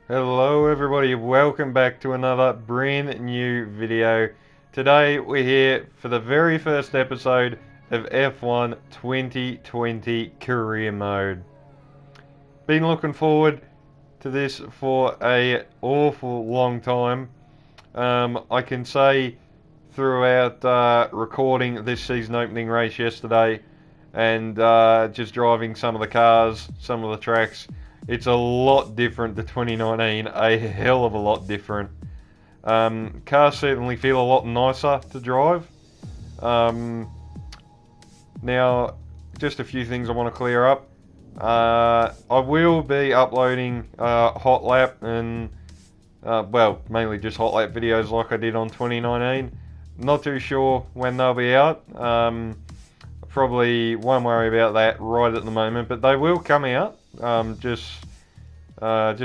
Hello everybody, welcome back to another brand new video. Today we're here for the very first episode of F1 2020 Career Mode. Been looking forward to this for a awful long time. I can say throughout recording this season opening race yesterday and just driving some of the cars, some of the tracks, it's a lot different to 2019, a hell of a lot different. Cars certainly feel a lot nicer to drive. Now, just a few things I want to clear up. I will be uploading hot lap and, mainly just hot lap videos like I did on 2019. Not too sure when they'll be out. Probably won't worry about that right at the moment, but they will come out. Just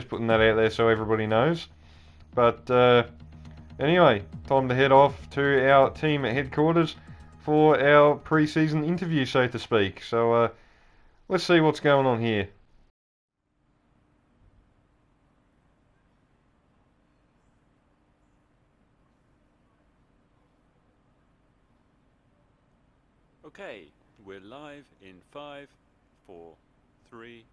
putting that out there so everybody knows. But anyway, time to head off to our team headquarters for our pre-season interview, so to speak. So let's see what's going on here. Okay, we're live in 5, 4, 3.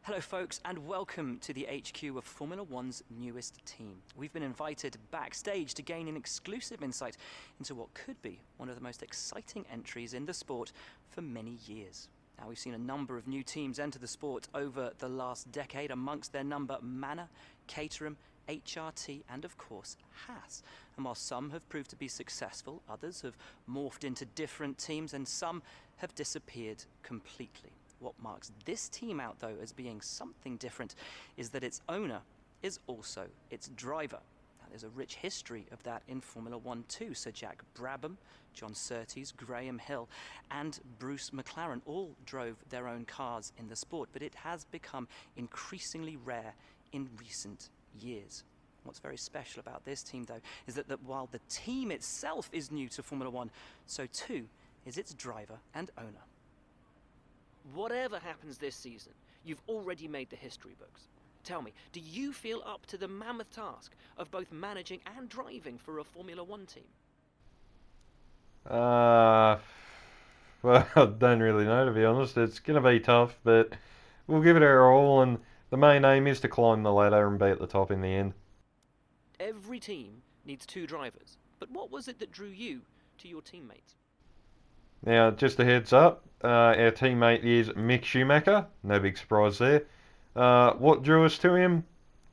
Hello folks, and welcome to the HQ of Formula One's newest team. We've been invited backstage to gain an exclusive insight into what could be one of the most exciting entries in the sport for many years. Now, we've seen a number of new teams enter the sport over the last decade, amongst their number Manor, Caterham, HRT and of course Haas. And while some have proved to be successful, others have morphed into different teams and some have disappeared completely. What marks this team out, though, as being something different is that its owner is also its driver. Now, there's a rich history of that in Formula One too. Sir Jack Brabham, John Surtees, Graham Hill and Bruce McLaren all drove their own cars in the sport, but it has become increasingly rare in recent years. What's very special about this team, though, is that while the team itself is new to Formula One, so too is its driver and owner. Whatever happens this season, you've already made the history books. Tell me, do you feel up to the mammoth task of both managing and driving for a Formula One team? Well, I don't really know, to be honest. It's going to be tough, but we'll give it our all, and the main aim is to climb the ladder and be at the top in the end. Every team needs two drivers, but what was it that drew you to your teammates? Now, just a heads up, our teammate is Mick Schumacher. No big surprise there. What drew us to him?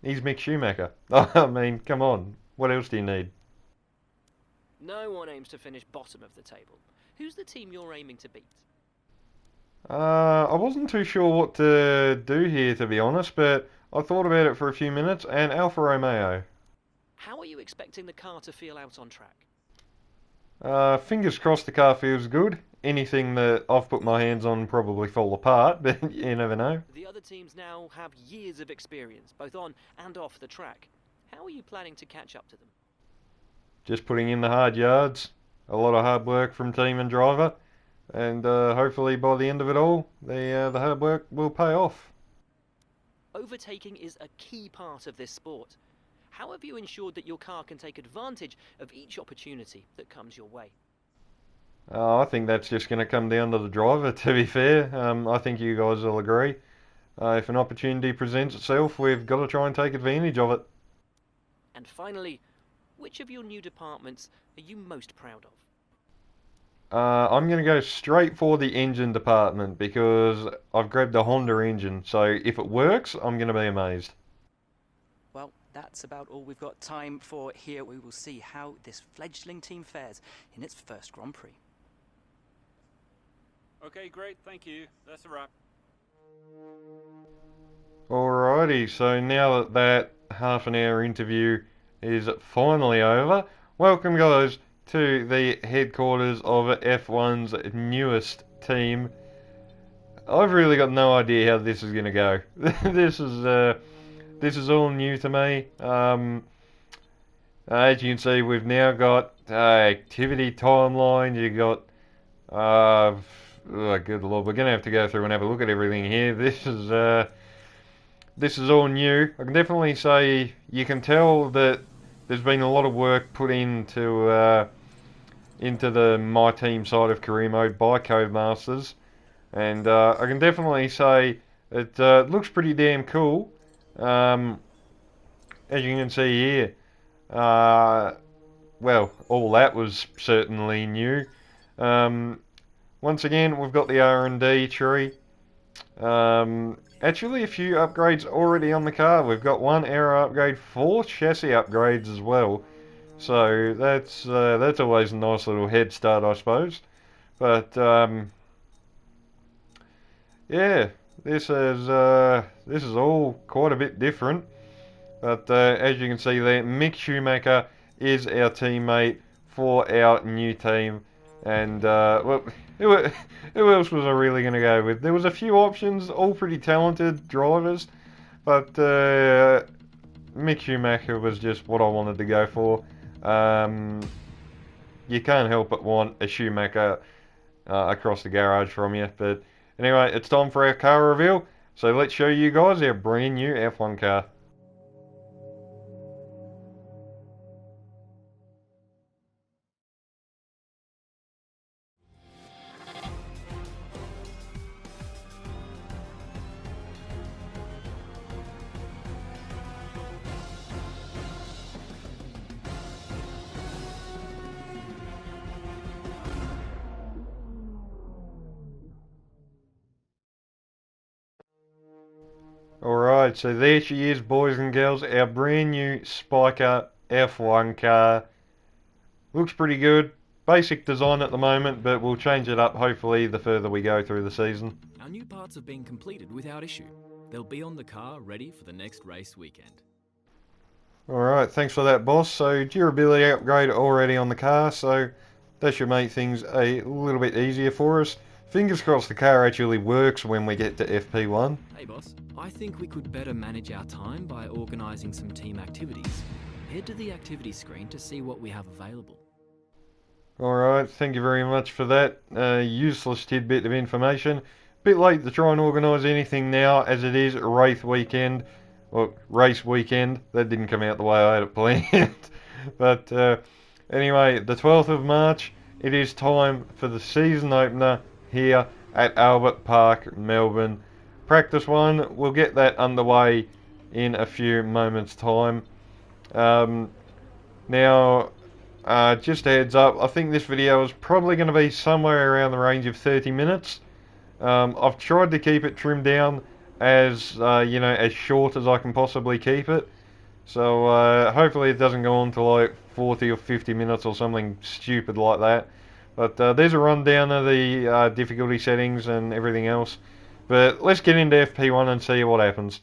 He's Mick Schumacher. I mean, come on. What else do you need? No one aims to finish bottom of the table. Who's the team you're aiming to beat? I wasn't too sure what to do here, to be honest, but I thought about it for a few minutes, and Alfa Romeo. How are you expecting the car to feel out on track? Fingers crossed the car feels good. Anything that I've put my hands on probably fall apart, but you never know. The other teams now have years of experience, both on and off the track. How are you planning to catch up to them? Just putting in the hard yards. A lot of hard work from team and driver. And hopefully by the end of it all, the hard work will pay off. Overtaking is a key part of this sport. How have you ensured that your car can take advantage of each opportunity that comes your way? I think that's just going to come down to the driver, to be fair. I think you guys will agree. If an opportunity presents itself, we've got to try and take advantage of it. And finally, which of your new departments are you most proud of? I'm going to go straight for the engine department because I've grabbed a Honda engine. So if it works, I'm going to be amazed. Well, that's about all we've got time for here. We will see how this fledgling team fares in its first Grand Prix. Okay, great, thank you. That's a wrap. Alrighty, so now that that half an hour interview is finally over, welcome guys to the headquarters of F1's newest team. I've really got no idea how this is going to go. This is all new to me. As you can see, we've now got activity timeline. You got oh, good lord, we're going to have to go through and have a look at everything here. This is this is all new. I can definitely say you can tell that there's been a lot of work put into the My Team side of career mode by Codemasters, and I can definitely say it looks pretty damn cool. As you can see here, well, all that was certainly new. Once again, we've got the R&D tree. Actually, a few upgrades already on the car. We've got one aero upgrade, 4 chassis upgrades as well. So that's always a nice little head start, I suppose. But yeah, this is all quite a bit different. But as you can see there, Mick Schumacher is our teammate for our new team. And well, who else was I really going to go with? There was a few options, all pretty talented drivers, but Mick Schumacher was just what I wanted to go for. You can't help but want a Schumacher across the garage from you. But anyway, it's time for our car reveal. So let's show you guys our brand new F1 car. Alright, so there she is, boys and girls, our brand new Spiker F1 car. Looks pretty good. Basic design at the moment, but we'll change it up hopefully the further we go through the season. Our new parts have been completed without issue. They'll be on the car ready for the next race weekend. Alright, thanks for that, boss. So durability upgrade already on the car, so that should make things a little bit easier for us. Fingers crossed the car actually works when we get to FP1. Hey boss, I think we could better manage our time by organising some team activities. Head to the activity screen to see what we have available. Alright, thank you very much for that useless tidbit of information. Bit late to try and organise anything now as it is race weekend. Well, race weekend. That didn't come out the way I had it planned. But anyway, the 12th of March, it is time for the season opener here at Albert Park, Melbourne. Practice 1, we'll get that underway in a few moments' time. Now, just a heads up, I think this video is probably going to be somewhere around the range of 30 minutes. I've tried to keep it trimmed down as, you know, as short as I can possibly keep it. So hopefully it doesn't go on to like 40 or 50 minutes or something stupid like that. But there's a rundown of the difficulty settings and everything else. But let's get into FP1 and see what happens.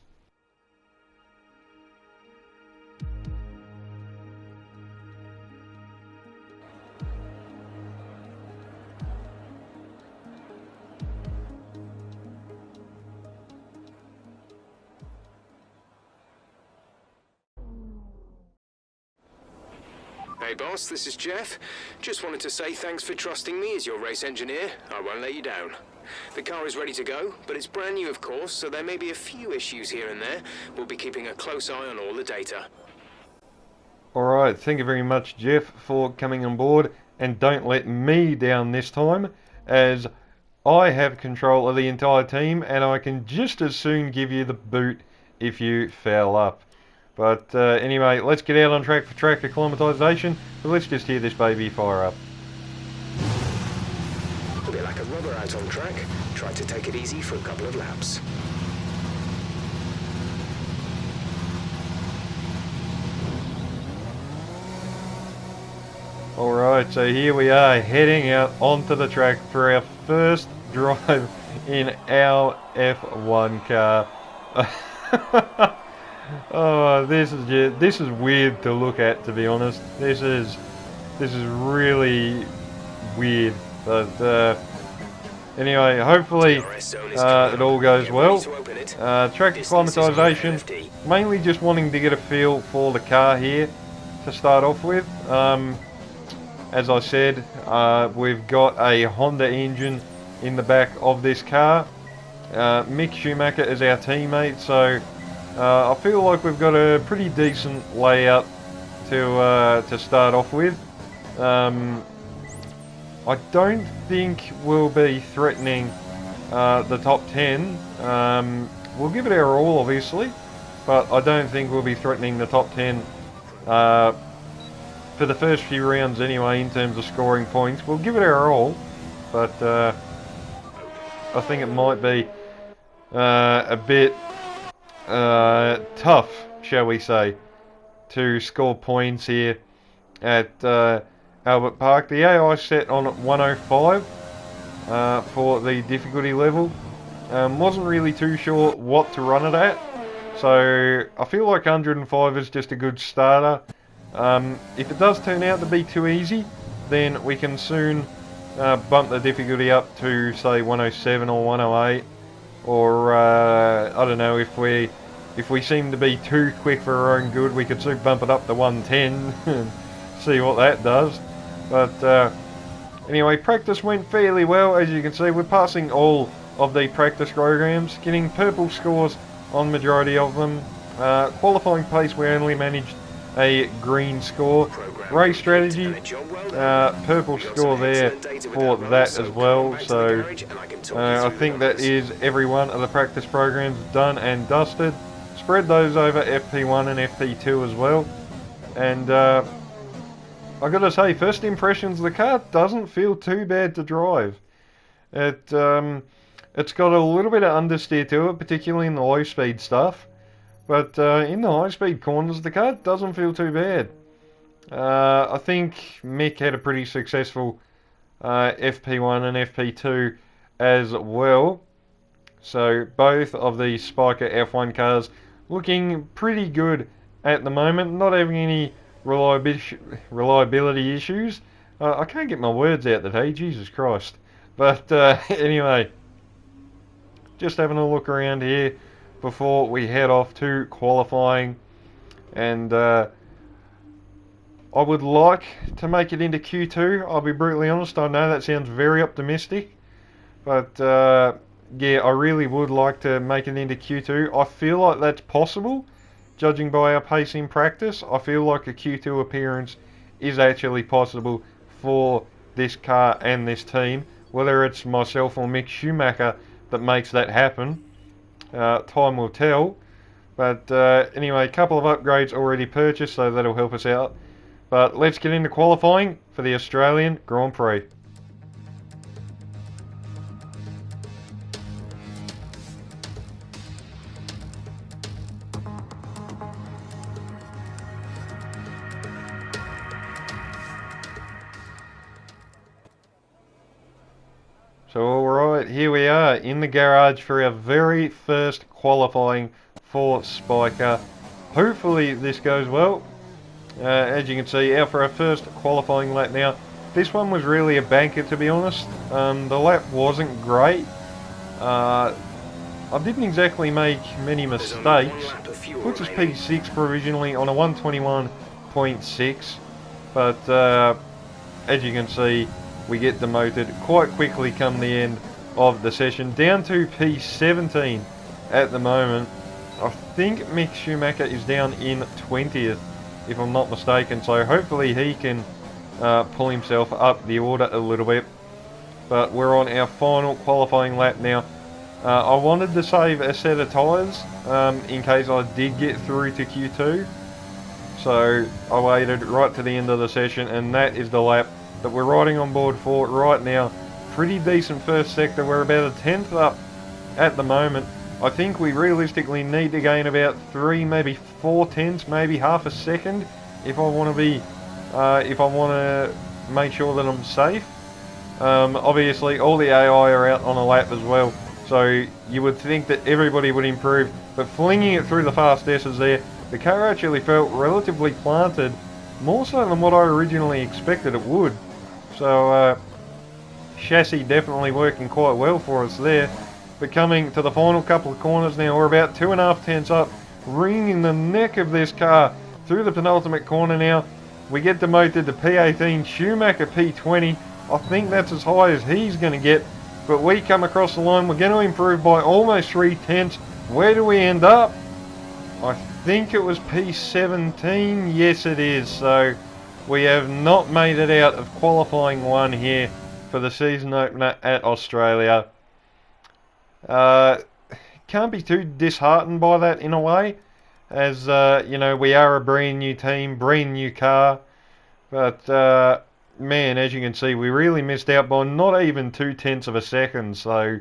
Hey boss, this is Jeff. Just wanted to say thanks for trusting me as your race engineer. I won't let you down. The car is ready to go, but it's brand new of course, so there may be a few issues here and there. We'll be keeping a close eye on all the data. Alright, thank you very much Jeff for coming on board, and don't let me down this time, as I have control of the entire team and I can just as soon give you the boot if you foul up. But anyway, let's get out on track for track acclimatisation. But let's just hear this baby fire up. A bit like a rubber out on track. Try to take it easy for a couple of laps. Alright, so here we are heading out onto the track for our first drive in our F1 car. Oh, this is weird to look at, to be honest. This is really weird. But anyway, hopefully it all goes well. Track acclimatisation, mainly just wanting to get a feel for the car here to start off with. As I said, we've got a Honda engine in the back of this car. Mick Schumacher is our teammate, so I feel like we've got a pretty decent layout to start off with. I don't think we'll be threatening the top 10. We'll give it our all, obviously, but I don't think we'll be threatening the top 10 for the first few rounds anyway in terms of scoring points. We'll give it our all, but I think it might be a bit tough, shall we say, to score points here at Albert Park. The AI set on 105 for the difficulty level. Wasn't really too sure what to run it at, so I feel like 105 is just a good starter. If it does turn out to be too easy, then we can soon bump the difficulty up to say 107 or 108, or I don't know, if we seem to be too quick for our own good, we could soon bump it up to 110 and see what that does. But anyway, practice went fairly well. As you can see, we're passing all of the practice programs, getting purple scores on majority of them. Qualifying pace, we only managed a green score. Race strategy, purple score there for that as well. So I think that is every one of the practice programs done and dusted. Spread those over FP1 and FP2 as well. And I gotta say, first impressions, the car doesn't feel too bad to drive. It's got a little bit of understeer to it, particularly in the low speed stuff. But in the high speed corners, the car doesn't feel too bad. I think Mick had a pretty successful FP1 and FP2 as well. So both of the Spiker F1 cars looking pretty good at the moment, not having any reliability issues. I can't get my words out today, Jesus Christ. But anyway, just having a look around here before we head off to qualifying, and I would like to make it into Q2. I'll be brutally honest, I know that sounds very optimistic, but yeah, I really would like to make it into Q2. I feel like that's possible, judging by our pace in practice. I feel like a Q2 appearance is actually possible for this car and this team. Whether it's myself or Mick Schumacher that makes that happen, time will tell. But anyway, a couple of upgrades already purchased, so that'll help us out. But let's get into qualifying for the Australian Grand Prix. So alright, here we are in the garage for our very first qualifying for Spiker. Hopefully this goes well. As you can see, out for our first qualifying lap now. This one was really a banker, to be honest. The lap wasn't great. I didn't exactly make many mistakes. Puts us P6 provisionally on a 121.6. But as you can see, we get demoted quite quickly come the end of the session, down to P17 at the moment. I think Mick Schumacher is down in 20th, if I'm not mistaken, so hopefully he can pull himself up the order a little bit. But we're on our final qualifying lap now. I wanted to save a set of tyres in case I did get through to Q2, so I waited right to the end of the session, and that is the lap that we're riding on board for right now. Pretty decent first sector. We're about a 10th up at the moment. I think we realistically need to gain about 3, maybe 4 tenths, maybe half a second if I want to be, if I want to make sure that I'm safe. Obviously, all the AI are out on a lap as well, so you would think that everybody would improve. But flinging it through the fast S's there, the car actually felt relatively planted, more so than what I originally expected it would. So chassis definitely working quite well for us there. But coming to the final couple of corners now, we're about 2.5 tenths up, wringing the neck of this car through the penultimate corner now. We get demoted to P18, Schumacher P20. I think that's as high as he's going to get. But we come across the line, we're going to improve by almost 3 tenths. Where do we end up? I think it was P17. Yes, it is. So we have not made it out of qualifying 1 here for the season opener at Australia. Can't be too disheartened by that in a way, as you know, we are a brand new team, brand new car, but man, as you can see, we really missed out by not even 0.2 of a second. So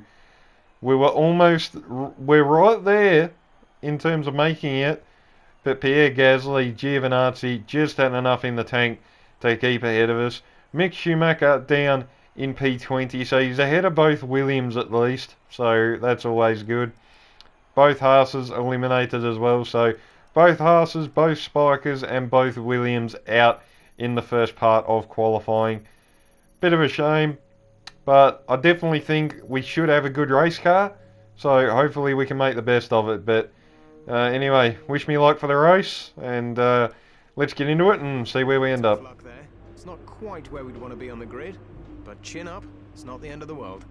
we're right there in terms of making it, but Pierre Gasly, Giovinazzi just had enough in the tank to keep ahead of us. Mick Schumacher down in P20, so he's ahead of both Williams at least, so that's always good. Both Haas's eliminated as well, so both Haas's, both Spikers and both Williams out in the first part of qualifying. Bit of a shame, but I definitely think we should have a good race car, so hopefully we can make the best of it. But anyway, wish me luck for the race, and let's get into it and see where we end up. Luck there. It's not quite where we'd want to be on the grid, but chin up, it's not the end of the world.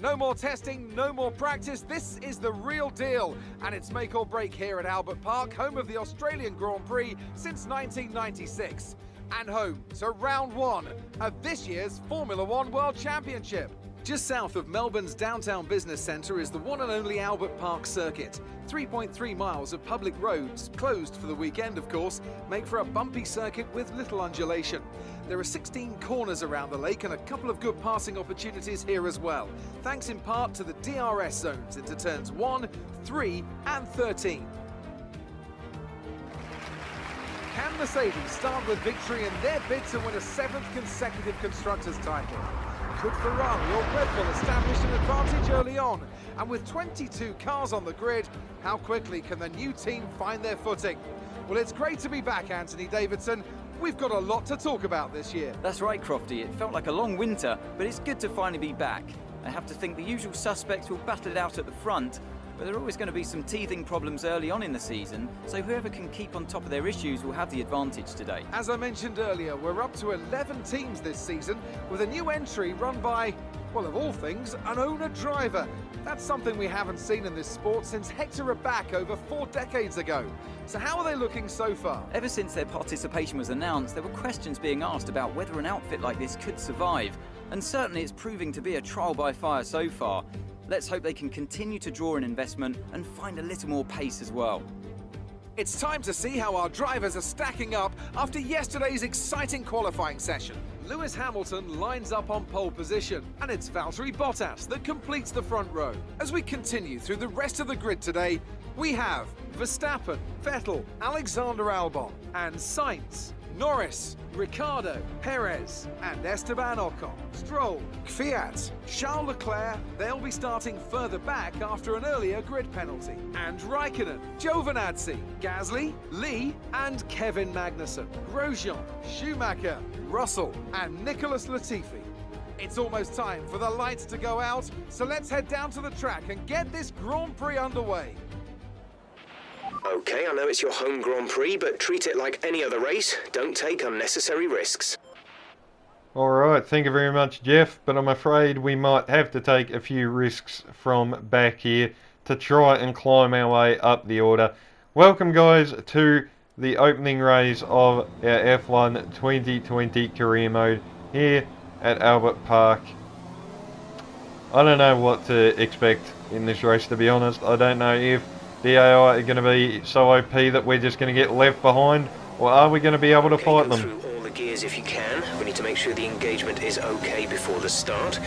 No more testing, no more practice. This is the real deal. And it's make or break here at Albert Park, home of the Australian Grand Prix since 1996. And home to round 1 of this year's Formula One World Championship. Just south of Melbourne's downtown business centre is the one and only Albert Park circuit. 3.3 miles of public roads, closed for the weekend of course, make for a bumpy circuit with little undulation. There are 16 corners around the lake and a couple of good passing opportunities here as well, thanks in part to the DRS zones into turns 1, 3 and 13. Can Mercedes start with victory in their bid to win a 7th consecutive Constructors' title? Could Ferrari or Red Bull establish an advantage early on? And with 22 cars on the grid, how quickly can the new team find their footing? Well, it's great to be back, Anthony Davidson. We've got a lot to talk about this year. That's right, Crofty. It felt like a long winter, but it's good to finally be back. I have to think the usual suspects will battle it out at the front, but there are always going to be some teething problems early on in the season, so whoever can keep on top of their issues will have the advantage today. As I mentioned earlier, we're up to 11 teams this season, with a new entry run by, well, of all things, an owner-driver. That's something we haven't seen in this sport since Hector Raback over 4 decades ago. So how are they looking so far? Ever since their participation was announced, there were questions being asked about whether an outfit like this could survive, and certainly it's proving to be a trial by fire so far. Let's hope they can continue to draw in investment and find a little more pace as well. It's time to see how our drivers are stacking up after yesterday's exciting qualifying session. Lewis Hamilton lines up on pole position, and it's Valtteri Bottas that completes the front row. As we continue through the rest of the grid today, we have Verstappen, Vettel, Alexander Albon, and Sainz, Norris, Ricciardo, Perez, and Esteban Ocon. Stroll, Kvyat, Charles Leclerc, they'll be starting further back after an earlier grid penalty. And Raikkonen, Giovinazzi, Gasly, Lee, and Kevin Magnussen. Grosjean, Schumacher, Russell, and Nicholas Latifi. It's almost time for the lights to go out, so let's head down to the track and get this Grand Prix underway. Okay, I know it's your home Grand Prix, but treat it like any other race. Don't take unnecessary risks. Alright, thank you very much, Jeff, but I'm afraid we might have to take a few risks from back here to try and climb our way up the order. Welcome, guys, to the opening race of our F1 2020 career mode here at Albert Park. I don't know what to expect in this race, to be honest. I don't know if the AI are going to be so OP that we're just going to get left behind, or are we going to be able to fight them? Go through all the gears if you can. We need to make sure the engagement is okay before the start.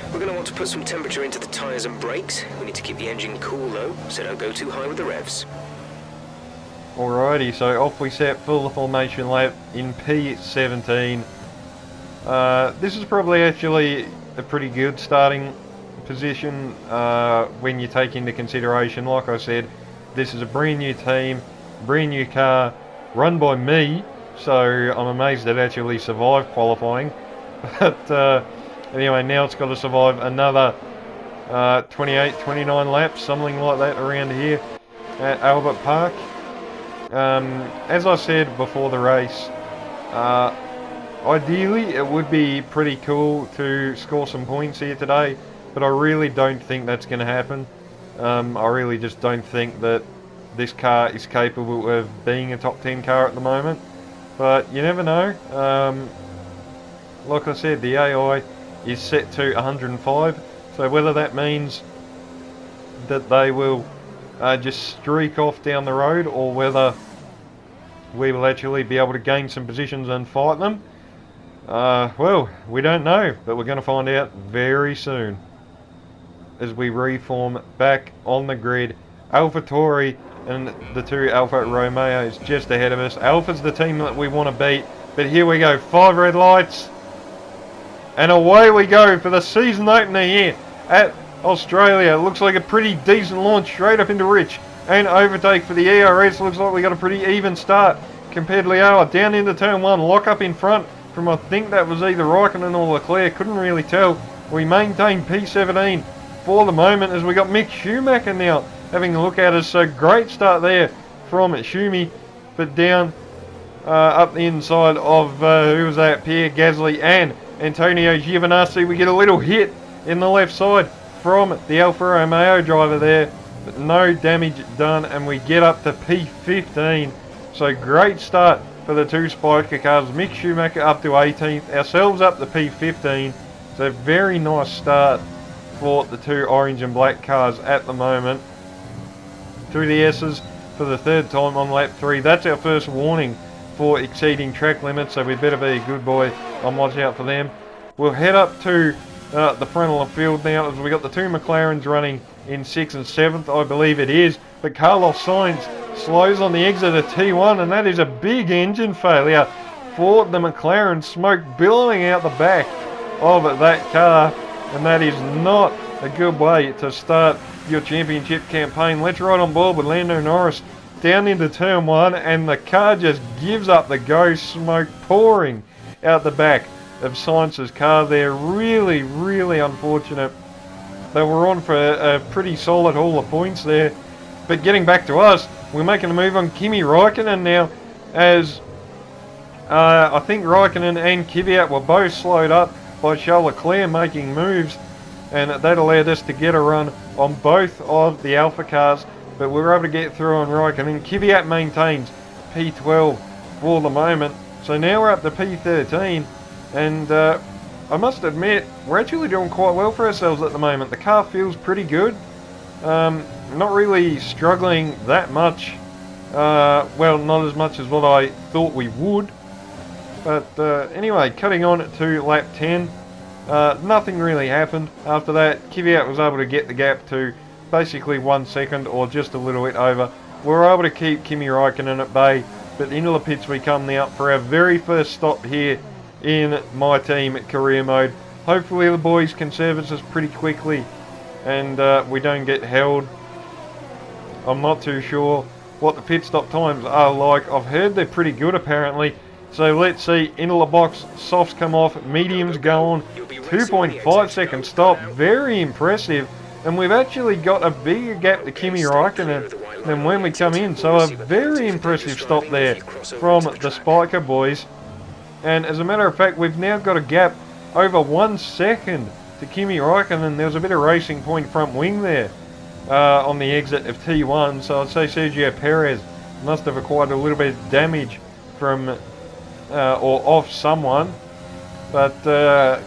We're going to want to put some temperature into the tyres and brakes. We need to keep the engine cool though, so don't go too high with the revs. Alrighty, so off we set for the formation lap in P17. This is probably actually a pretty good starting position when you take into consideration, like I said, this is a brand new team, brand new car, run by me, so I'm amazed it actually survived qualifying. But anyway, now it's got to survive another 28, 29 laps, something like that around here at Albert Park. As I said before the race, ideally it would be pretty cool to score some points here today, but I really don't think that's going to happen. I really just don't think that this car is capable of being a top 10 car at the moment. But you never know. Like I said, the AI is set to 105. So whether that means that they will just streak off down the road, or whether we will actually be able to gain some positions and fight them, well, we don't know, but we're going to find out very soon as we reform back on the grid. AlphaTauri and the two Alfa Romeos just ahead of us. Alpha's the team that we want to beat, but here we go, 5 red lights, and away we go for the season opener here at Australia. It looks like a pretty decent launch straight up into Rich, and overtake for the ERS. Looks like we got a pretty even start compared to Leo. Down into turn 1, lock up in front from, I think that was either Raikkonen or Leclerc, couldn't really tell. We maintain P17 for the moment as we got Mick Schumacher now having a look at us. So great start there from Schumi, but down up the inside of who was that, Pierre Gasly and Antonio Giovinazzi. We get a little hit in the left side from the Alfa Romeo driver there, but no damage done, and we get up to P15. So great start for the two Spiker cars. Mick Schumacher up to 18th, ourselves up to P15. So very nice start for the two orange and black cars at the moment. Through the S's for the third time on lap 3. That's our first warning for exceeding track limits, so we better be a good boy and watch out for them. We'll head up to the front of the field now as we got the two McLarens running in 6th and 7th, I believe it is. But Carlos Sainz slows on the exit of T1, and that is a big engine failure for the McLaren. Smoke billowing out the back of that car, and that is not a good way to start your championship campaign. Let's ride on board with Lando Norris down into turn 1, and the car just gives up the ghost. Smoke pouring out the back of Sainz's car there. Really, really unfortunate. They were on for a pretty solid haul of points there. But getting back to us, we're making a move on Kimi Raikkonen now, as I think Raikkonen and Kvyat were both slowed up by Charles Leclerc making moves, and that allowed us to get a run on both of the Alpha cars, but we were able to get through on Raikkonen. Kvyat maintains P12 for the moment, so now we're up to P13, and I must admit, we're actually doing quite well for ourselves at the moment. The car feels pretty good. Not really struggling that much. Well, not as much as what I thought we would. But anyway, cutting on to lap 10. Nothing really happened after that. Kvyat was able to get the gap to basically 1 second, or just a little bit over. We were able to keep Kimi Raikkonen at bay, but into the pits we come now for our very first stop here in my team career mode. Hopefully the boys can service us pretty quickly and we don't get held. I'm not too sure what the pit stop times are like. I've heard they're pretty good apparently. So let's see, into the box, softs come off, mediums go on, 2.5 second stop, very impressive. And we've actually got a bigger gap to Kimi Raikkonen than when we come in. So a very impressive stop there from the Spiker boys. And as a matter of fact, we've now got a gap over 1 second to Kimi Raikkonen. There was a bit of Racing Point front wing there on the exit of T1. So I'd say Sergio Perez must have acquired a little bit of damage from or off someone. But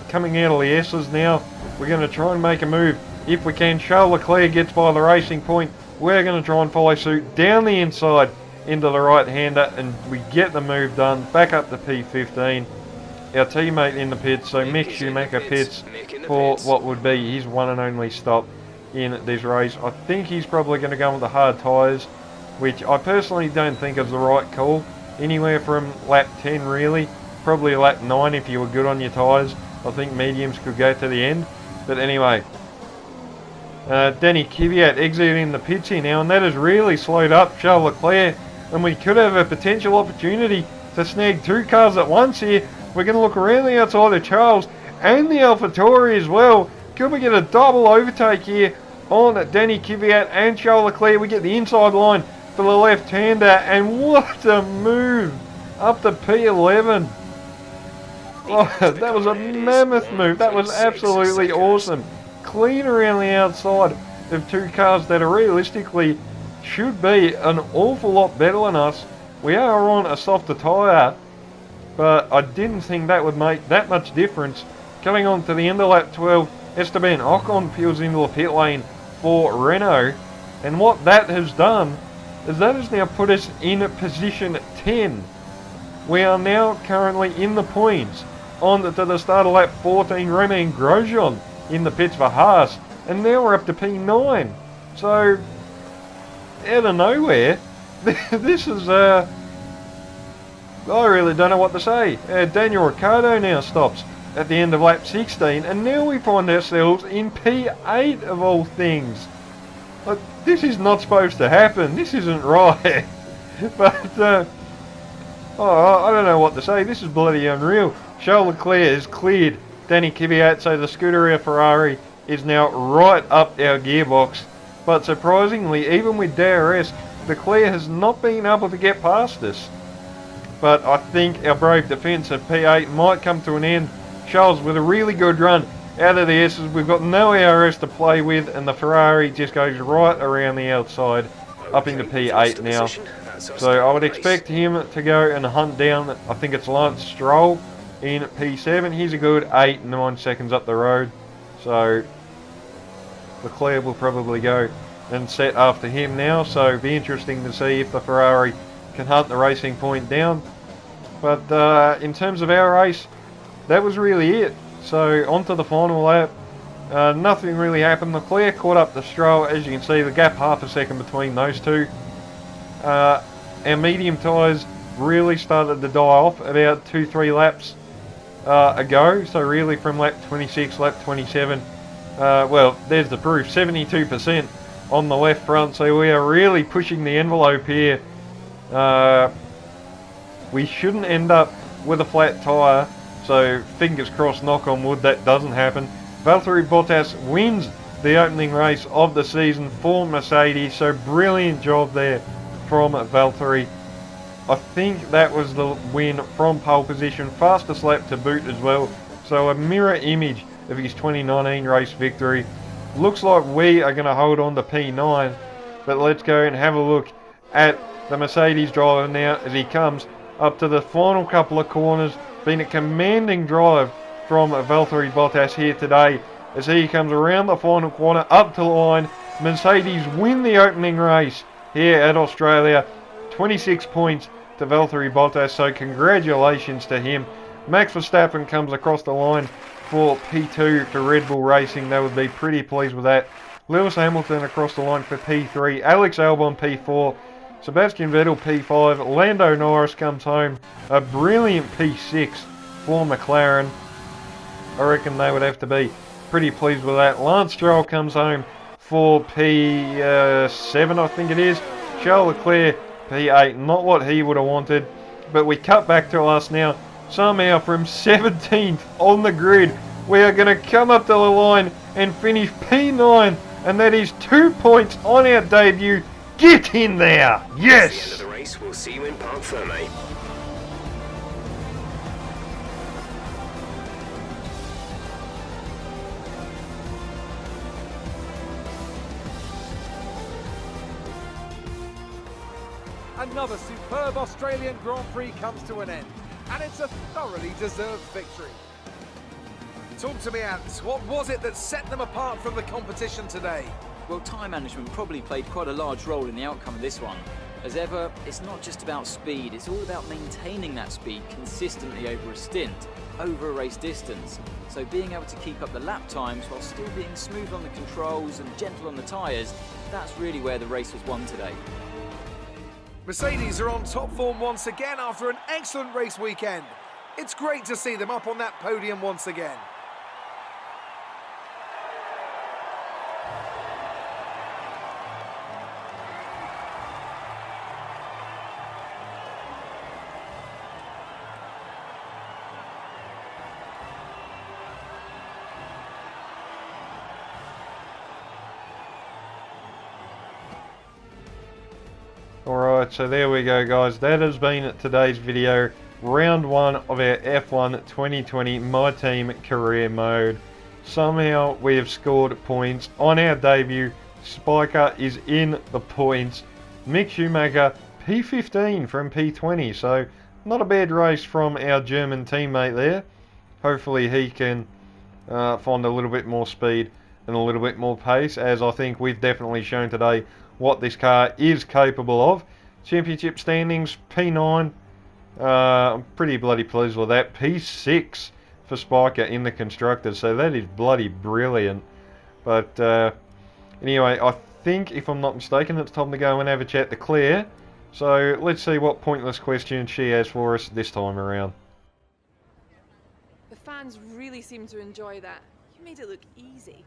coming out of the S's now, we're going to try and make a move. If we can, Charles Leclerc gets by the Racing Point. We're going to try and follow suit down the inside into the right-hander, and we get the move done. Back up to P15. Our teammate in the pits, so Mick Schumacher pits for what would be his one and only stop in this race. I think he's probably going to go with the hard tyres, which I personally don't think is the right call. Anywhere from lap 10 really, probably lap 9 if you were good on your tyres. I think mediums could go to the end. But anyway, Danny Kvyat exiting the pits here now, and that has really slowed up Charles Leclerc, and we could have a potential opportunity to snag 2 cars at once here. We're going to look around the outside of Charles and the AlphaTauri as well. Could we get a double overtake here on Danny Kvyat and Charles Leclerc? We get the inside line for the left-hander, and what a move up to P11. Oh, that was a mammoth move. That was absolutely awesome. Clean around the outside of two cars that are realistically should be an awful lot better than us. We are on a softer tyre, but I didn't think that would make that much difference. Coming on to the end of lap 12, Esteban Ocon peels into the pit lane for Renault, and what that has done is that has now put us in position 10. We are now currently in the points. On to the start of lap 14, Romain Grosjean in the pits for Haas, and now we're up to P9. So, out of nowhere, this is, I really don't know what to say. Daniel Ricciardo now stops at the end of lap 16, and now we find ourselves in P8 of all things. Like, this is not supposed to happen. This isn't right. But, I don't know what to say. This is bloody unreal. Charles Leclerc has cleared Danny Kvyat, so the Scuderia Ferrari is now right up our gearbox. But surprisingly, even with DRS, Leclerc has not been able to get past us. But I think our brave defence of P8 might come to an end. Charles with a really good run out of the S's. We've got no ARS to play with, and the Ferrari just goes right around the outside, up into P8 now. So I would expect him to go and hunt down, I think it's Lance Stroll in P7. He's a good 8-9 seconds up the road. So Leclerc will probably go and set after him now. So it'll be interesting to see if the Ferrari can hunt the racing point down. But in terms of our race, that was really it. So on to the final lap. Nothing really happened. Leclerc caught up to Stroll. As you can see, the gap half a second between those two. Our medium tyres really started to die off about 2-3 laps ago. So really from lap 26, lap 27. Well, there's the proof. 72% on the left front. So we are really pushing the envelope here. We shouldn't end up with a flat tyre. So fingers crossed, knock on wood, that doesn't happen. Valtteri Bottas wins the opening race of the season for Mercedes. So brilliant job there from Valtteri. I think that was the win from pole position. Fastest lap to boot as well. So a mirror image of his 2019 race victory. Looks like we are going to hold on to P9. But let's go and have a look at the Mercedes driver now as he comes up to the final couple of corners. Been a commanding drive from Valtteri Bottas here today as he comes around the final corner up to the line. Mercedes win the opening race here at Australia. 26 points to Valtteri Bottas, so congratulations to him. Max Verstappen comes across the line for P2 to Red Bull Racing. They would be pretty pleased with that. Lewis Hamilton across the line for P3. Alex Albon P4. Sebastian Vettel P5, Lando Norris comes home, a brilliant P6 for McLaren. I reckon they would have to be pretty pleased with that. Lance Stroll comes home for P7, I think it is. Charles Leclerc P8, not what he would have wanted, but we cut back to us now. Somehow from 17th on the grid, we are going to come up to the line and finish P9, and that is 2 points on our debut. Get in there! Yes! At the end of the race, we'll see you in Parc Fermé. Another superb Australian Grand Prix comes to an end, and it's a thoroughly deserved victory. Talk to me, Ant. What was it that set them apart from the competition today? Well, time management probably played quite a large role in the outcome of this one. As ever, it's not just about speed, it's all about maintaining that speed consistently over a stint, over a race distance. So being able to keep up the lap times while still being smooth on the controls and gentle on the tyres, that's really where the race was won today. Mercedes are on top form once again after an excellent race weekend. It's great to see them up on that podium once again. Alright, so there we go guys, that has been today's video, round 1 of our F1 2020 My Team career mode. Somehow we have scored points on our debut Spiker is in the points. Mick Schumacher P15 from P20, so not a bad race from our German teammate there. Hopefully he can find a little bit more speed and a little bit more pace, as I think we've definitely shown today what this car is capable of. Championship standings, P9. I'm pretty bloody pleased with that. P6 for Spiker in the Constructors, so that is bloody brilliant. But anyway, I think, if I'm not mistaken, it's time to go and have a chat to Claire. So let's see what pointless question she has for us this time around. The fans really seem to enjoy that. You made it look easy.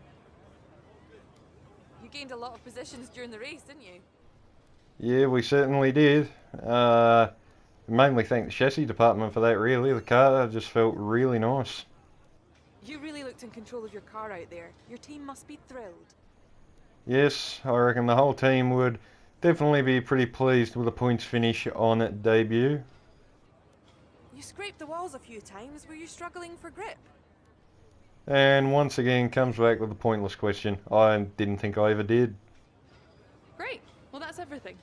You gained a lot of positions during the race, didn't you? Yeah, we certainly did. Mainly thank the chassis department for that, really. The car just felt really nice. You really looked in control of your car out there. Your team must be thrilled. Yes, I reckon the whole team would definitely be pretty pleased with the points finish on debut. You scraped the walls a few times. Were you struggling for grip? And once again comes back with the pointless question. I didn't think I ever did. Great. Well, that's everything.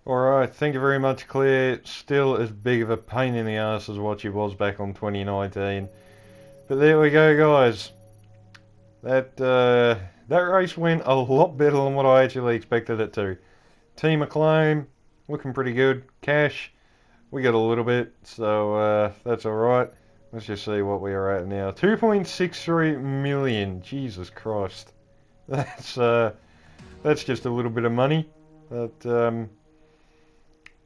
Alright, thank you very much, Claire. Still as big of a pain in the ass as what she was back on 2019. But there we go, guys. That race went a lot better than what I actually expected it to. Team Acclaim, looking pretty good. Cash, we got a little bit, so that's alright. Let's just see what we are at now. 2.63 million. Jesus Christ. That's just a little bit of money. But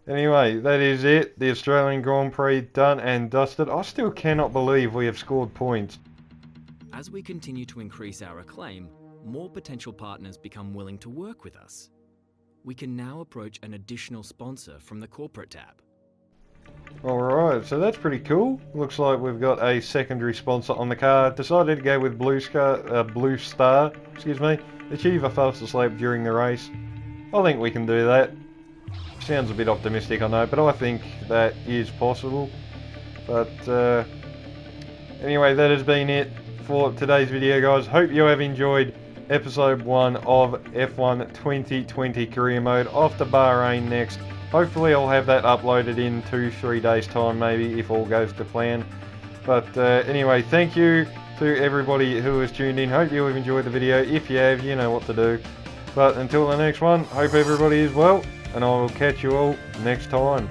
anyway, that is it. The Australian Grand Prix done and dusted. I still cannot believe we have scored points. As we continue to increase our acclaim, more potential partners become willing to work with us. We can now approach an additional sponsor from the corporate tab. Alright, so that's pretty cool. Looks like we've got a secondary sponsor on the car. Decided to go with Blue Star, achieve a fastest lap during the race. I think we can do that. Sounds a bit optimistic, I know, but I think that is possible. But anyway, that has been it for today's video, guys. Hope you have enjoyed episode 1 of F1 2020 career mode. Off to Bahrain next. Hopefully I'll have that uploaded in 2-3 days time, maybe, if all goes to plan. But anyway, thank you to everybody who has tuned in. Hope you have enjoyed the video. If you have, you know what to do. But until the next one, hope everybody is well, and I will catch you all next time.